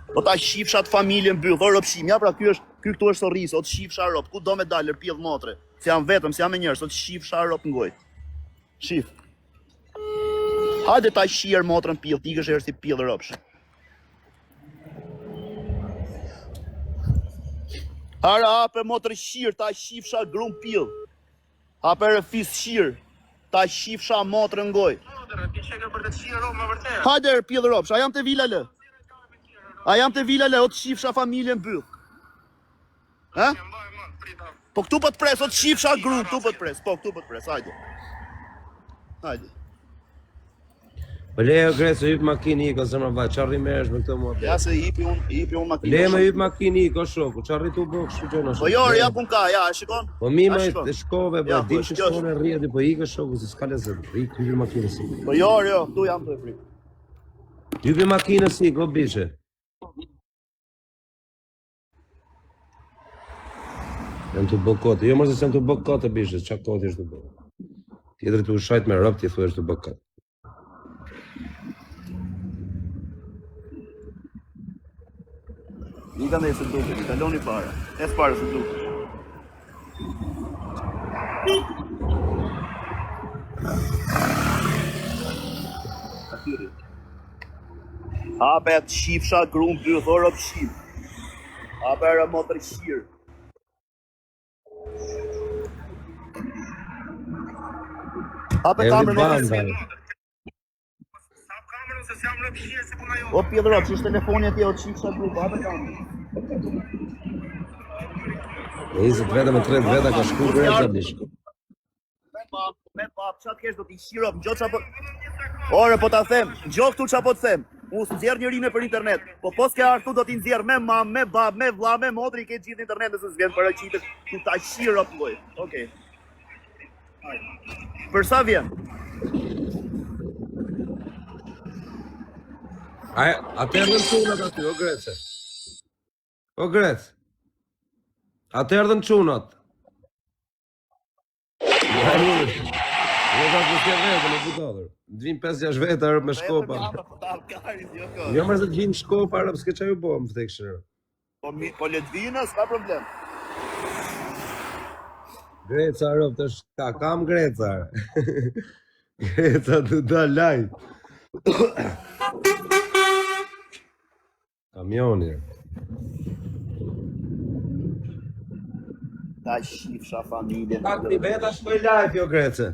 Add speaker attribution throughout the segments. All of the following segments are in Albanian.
Speaker 1: Po ta shifshat familjen mbyll, o rëpshim, ja pra ky këtu është rris, o të shifsha rop, ku do me dalë pjedh motre. Se jam vetëm, se jam me njerëz, o të shifsha rop ngoj. Shif. Hajde ta shir motrën pjedh, ti kështë si pjedh ropsh. Hara hape motrë shir, ta shifsha grum pjedh. Hape rëfis shir, ta shifsha motrën ngoj. Hajde pjedh ropsh, a jam të vila lë. A jam të vila le, o të shifsha familjen byll. Ha? Po këtu po të pres, o të shifsha gru, këtu po të pres, po këtu po të pres, hajde. Hajde.
Speaker 2: Po lejo Greco, hyp makinë iko, se më vaj, qarri me është me këtë mua.
Speaker 1: Ja se hipi unë makinë.
Speaker 2: Lejo me hyp makinë iko, shoku, qarri tu bëk, shqyqona shoku.
Speaker 1: Po jo, ja pun ka, ja, shikon.
Speaker 2: Po mi me të shkove, po dim që
Speaker 1: shkon
Speaker 2: e rrjeti, po iko shoku, se s'ka lezet, hypi makinës iko.
Speaker 1: Po jo, këtu jam të e frikë.
Speaker 2: Hypi makinës iko, bishe. Jam të bëk kote, jo mërë se jam të bëk kote, bishe, qa kote ishtë të bëk. Tjetëri të ushajt me rëp, ti thu është të bëk kote.
Speaker 1: Ika ne se duke, i kaloni para. Es para se duke. Atyri. Hape atë shifsha grum byll, thorë op shif. Hape era motër shirë. Hape kamerën e
Speaker 2: Every
Speaker 1: o pjedhë rëpë, që është telefoni atje o të shifsha grum, hape kamerën.
Speaker 2: E izët vete me 30 veta ka shku Greca bishko.
Speaker 1: Me pap, qa t'kesh do t'i shirop, në gjotë qa po... Ore, po t'a them, në gjotë këtu qa po t'them. Unë s'nxjerë njërime për internet, po pos ke artu do t'i nxjerë me mam, me bab, me vla, me modri, ke gjithë internet nëse s'vjen për e qitës, ku t'a shirop loj. Okej. Për sa vjen?
Speaker 2: Atë erdhën qunat aty, o Grece. O Grece. Atë erdhën qunat. Jo ka kushke vete, në putadër. Dvin 5-6 vete arëp me shkopa. Jo mërë se t'vin shkopa arëp, s'ke qa ju bo më vdekshën arëp.
Speaker 1: Po le t'vina, s'ka problem.
Speaker 2: Greca arëp, të shka, kam Greca arëp. Greca të da lajt. Kamioni.
Speaker 1: Ta shifsha familjen.
Speaker 2: Pak një beta shkoj live, jo Grece.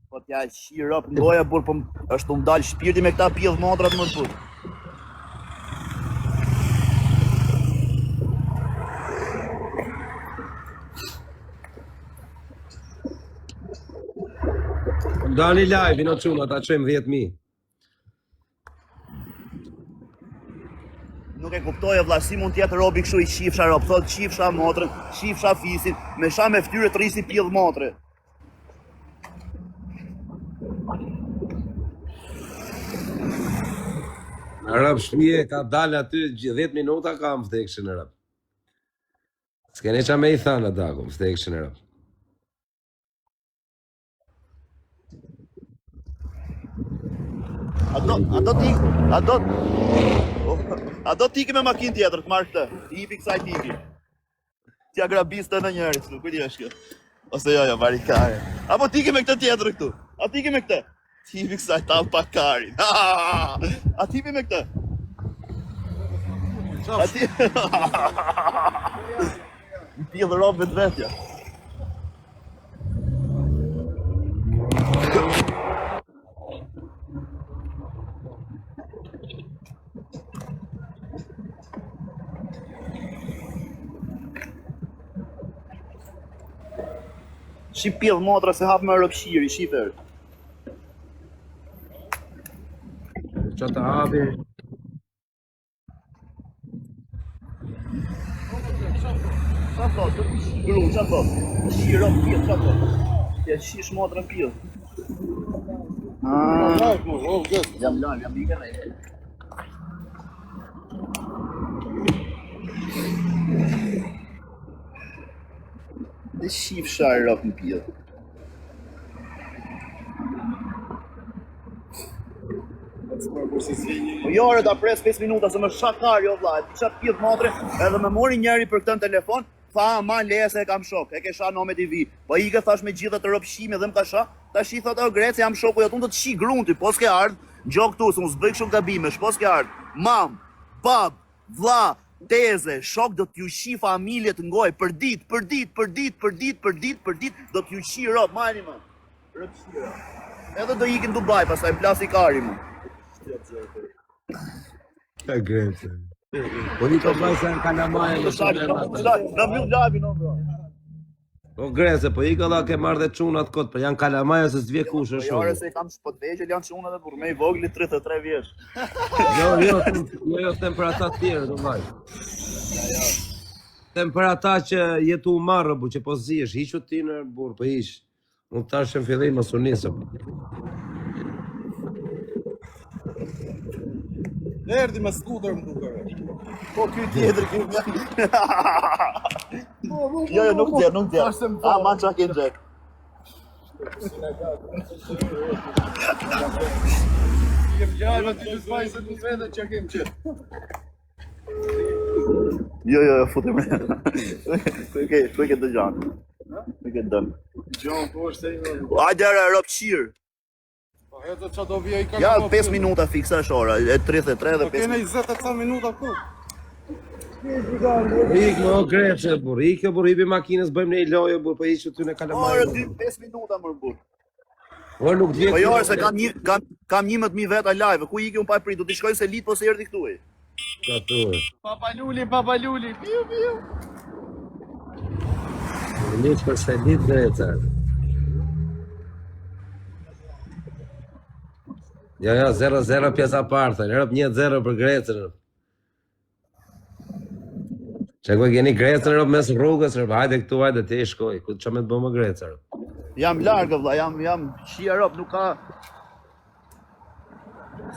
Speaker 1: Po t'ja shirop ngoja burë, po është të mdalë shpirti me këta pjedh modrat më të burë.
Speaker 2: Dani live, ino quna, ta qëjmë 10.000.
Speaker 1: Nuk e kuptoj e vlla, si mund tjetë robi kështu i shifsha rob, thot shifsha motrën, shifsha fisin, me sha me ftyre të risi pjedh motre.
Speaker 2: Arab shmije, ka dalë aty 10 minuta ka më vdekshën Arab. S'kene qa me i thanë ata, më vdekshën Arab.
Speaker 1: A do t'i me makinë tjetër, të marrë këtë, t'i hipi kësaj t'i. T'ja grabis të në njërit, nuk kujti është kjo. Ose jo, barikare. Apo t'i me këtë tjetër këtu, a t'i me këtë. T'i hipi kësaj talë pa karin. A t'i me këtë. A t'i... Në pjedhë robë vetë vetja. Shqip pjedhë motra se hapë me rëpshiri, shqipër.
Speaker 2: Qa të hapi?
Speaker 1: Qa thot? Gru, qa thot? Shqirë rëpë pjedhë, qa thot? Ja shish motrën pjedhë. Jam live, jam ike dhe. Dhe shif sharë rëpë në pjedhë. Po jo, ore, ta pres 5 minuta, se më shakar, jo vlla, ti çat pjedh motre, edhe më mori njëri për këtë telefon, tha, ma leje se e kam shok, e ke sha Nome TV. Po i ke thash me gjithë të rrobshime dhe më ka sha, tash I thot, o Greci, jam shoku, jo të shi grunti, po s'ke ardh, gjo këtu, se unë s'bëj shumë gabime, po s'ke ardh, mam, bab, vlla, teze, shok do t'ju shi familje të ngoj, për dit, do t'ju shi rob, mani më, rëpshira. Edhe do ikin Dubai, pastaj plasi kari më.
Speaker 2: Ka Greci. Po I ka plasa në Kalamaja në shumë
Speaker 1: Na mbyll lajmin, no bro.
Speaker 2: Po Greci, po I ka dha ke marrë dhe çunat kot, po janë Kalamaja se s'vje kush është
Speaker 1: Jo, ore
Speaker 2: shumë.
Speaker 1: se kam shpot vegjël janë çunat e burr, me I vogli 33 vjeç.
Speaker 2: Jo, tem për ata të tjerë, do vaj. Tem për ata që jetu marrë, bu, që po zihesh, hiqu ti në burr, po hiq. Unë tash në fillim mos u nisëm.
Speaker 3: Erdi me skuter më duke.
Speaker 1: Po ky tjetër ky. Jo, nuk djer. Ah, ma çka ke xhek.
Speaker 3: Jem gjallë ti të faj se të vete që kem qëtë.
Speaker 1: Jo, futem. Ku ke dëgjon? Ku ke dëm?
Speaker 3: Gjon, po është e një.
Speaker 1: Hajde rob qir.
Speaker 3: Po edhe që do vje I ka
Speaker 1: Ja 5 minuta fiksa ora, e 33 dhe 5
Speaker 3: kene
Speaker 1: minuta.
Speaker 3: 20 minuta ku.
Speaker 2: Ik më o Greci, burr, ik burr, hipi makinës, bëjmë ne I lojë, burr, po hiq ty në
Speaker 1: Ore
Speaker 2: Kalamaja.
Speaker 1: 5 minuta më burr.
Speaker 2: Po nuk vjen.
Speaker 1: Po jo, se kam 11.000 veta live, ku iki un pa prit, do t'i shkoj se lit po se erdhi këtu.
Speaker 2: Ka tu.
Speaker 3: Papaluli, piu.
Speaker 2: Nis për se dit Greca. Ja, 0-0 pjesa parta, rëp 1-0 për Grecën. Që ku keni Grecën rëp mes rrugës, rëp hajde këtu, hajde ti shkoj, ku që me të bëmë Grecën.
Speaker 1: Jam largë vlla, jam shia rop, nuk ka.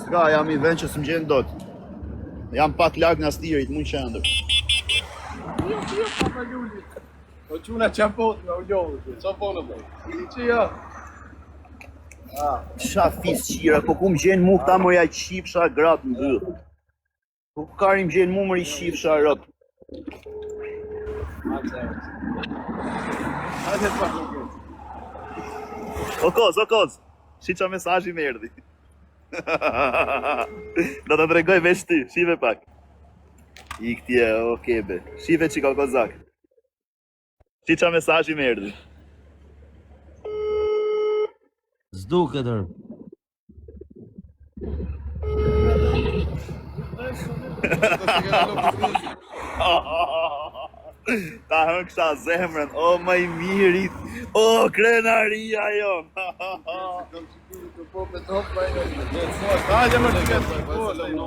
Speaker 1: S'ka, jam I vend që s'm gjen dot. Jam pak larg nga stirit, mund qendër.
Speaker 3: Piu, papaluli. O quna qapot nga u ljohë, qa po në bëj? Që ja?
Speaker 1: Qa fis qira, po ku më gjen mu këta më ja qipsha gratë në dyll. Po ku karim gjen mu më I qipsha rop.
Speaker 3: Hajde pa nuk.
Speaker 1: O koz, shi qa mesazhi më erdhi. Do të tregoj veç ty, shive pak. I këtje, o kebe, shive që ka kozak. Shi qa mesazhi më erdhi.
Speaker 2: Zduke dërë.
Speaker 1: Ta hën kësha zemrën, o më I mirit, o krenaria jo.
Speaker 3: Hajde më të ketë.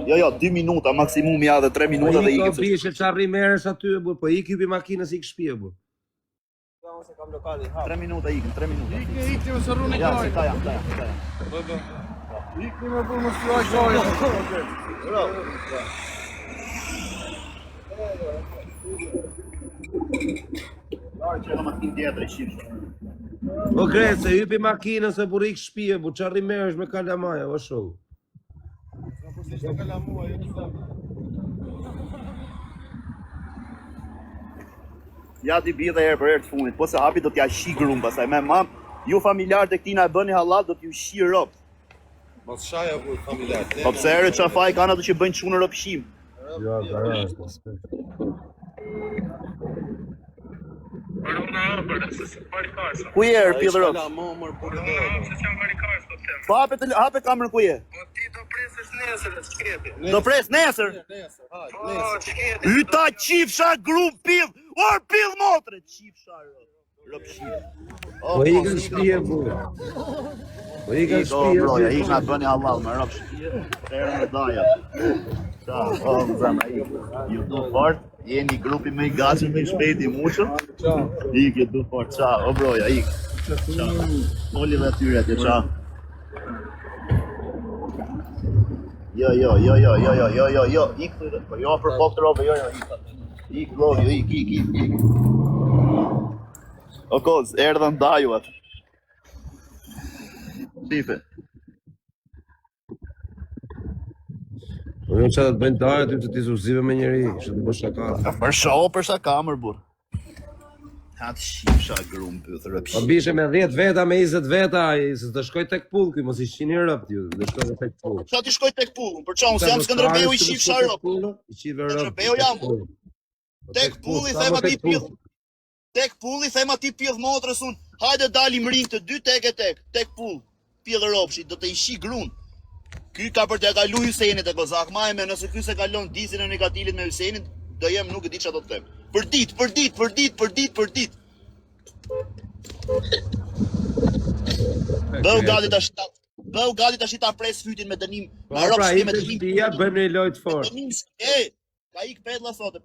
Speaker 1: Jo, 2 minuta, maksimum ja dhe 3 minuta dhe
Speaker 2: Iko
Speaker 1: ikim.
Speaker 2: bishe qarri merësh aty, burr, po ik hypi makinës ik shpije, burr.
Speaker 1: 3 minuta ikim, 3 minuta.
Speaker 3: Ikni më sërru në
Speaker 1: Ja, se
Speaker 3: gajnë.
Speaker 1: ta jam.
Speaker 3: Ikni më bërë më sërruaj gajnë.
Speaker 1: Që në makin tjetër I shifsh.
Speaker 2: O Grece, hypi makinës e burr ik shpije, burr, qarri merësh me Kalamaja, o shoh.
Speaker 1: Ja ti bie dhe herë për herë të fundit, po se hapi do t'ja shi grum pastaj me mam. Ju familjar të këtina e bëni halal do t'ju shi rob.
Speaker 3: Mos shaja për familjar.
Speaker 1: Po pse herë çafaj kanë ato që bëjnë çunë robshim.
Speaker 2: Jo, garas, respekt.
Speaker 1: Ku je herë pillë rob? Po hape kamerën ku je?
Speaker 4: Po ti do presësh nesër, ç'keti?
Speaker 1: Do pres nesër. Yta qifsha grup pill, or pill motre, qifsha robshim.
Speaker 2: Po ikën shpije, burr. Po ikën shpije.
Speaker 1: Broja, ik na bëni halal me robshim. Herë me daja. Ciao, zama ik. Ju do fort, jeni grupi më I gatshëm më I shpejt I mushëm.
Speaker 3: Ciao.
Speaker 1: Ik ju do fort, ciao, o broja, ik. Ciao. Moli dhe atyre atje, ciao. Jo, ik po jo për koktrove, jo, ik. Ik vlog, ik. O koz, erdhën dajuat. Shife.
Speaker 2: Unë çfarë të bëjnë darë ty të tizuzive me njëri, kështu të bësh shaka.
Speaker 1: Për sa kamër burr. Atë shifsha grum pyet rrëpsh.
Speaker 2: Po bishe me 10 veta, me 20 veta, se të shkoj tek pull, ky mos i shihni rropt ju, do shkoj tek pull.
Speaker 1: Sa ti shkoj tek pull, për çon, se jam Skënderbeu i shifsha rrop.
Speaker 2: I shifë rropt.
Speaker 1: Skënderbeu jam. Tek pulli them aty pjell. Tek pulli them aty pjell motrës un. Hajde dalim ring të dy tek pull. Pjell rropshi, do të i shi grun. Ky ka për të kalu Hysenit e Kozak Majme, nëse ky se kalon dizin e negatilit me Hysenin, do jem nuk e di çfarë do të them. Për ditë. Bëu gati tash ta pres fytin me dënim.
Speaker 2: Pra, i të shtia, bëjmë një lojtë fort.
Speaker 1: Ka ik pedlla sot e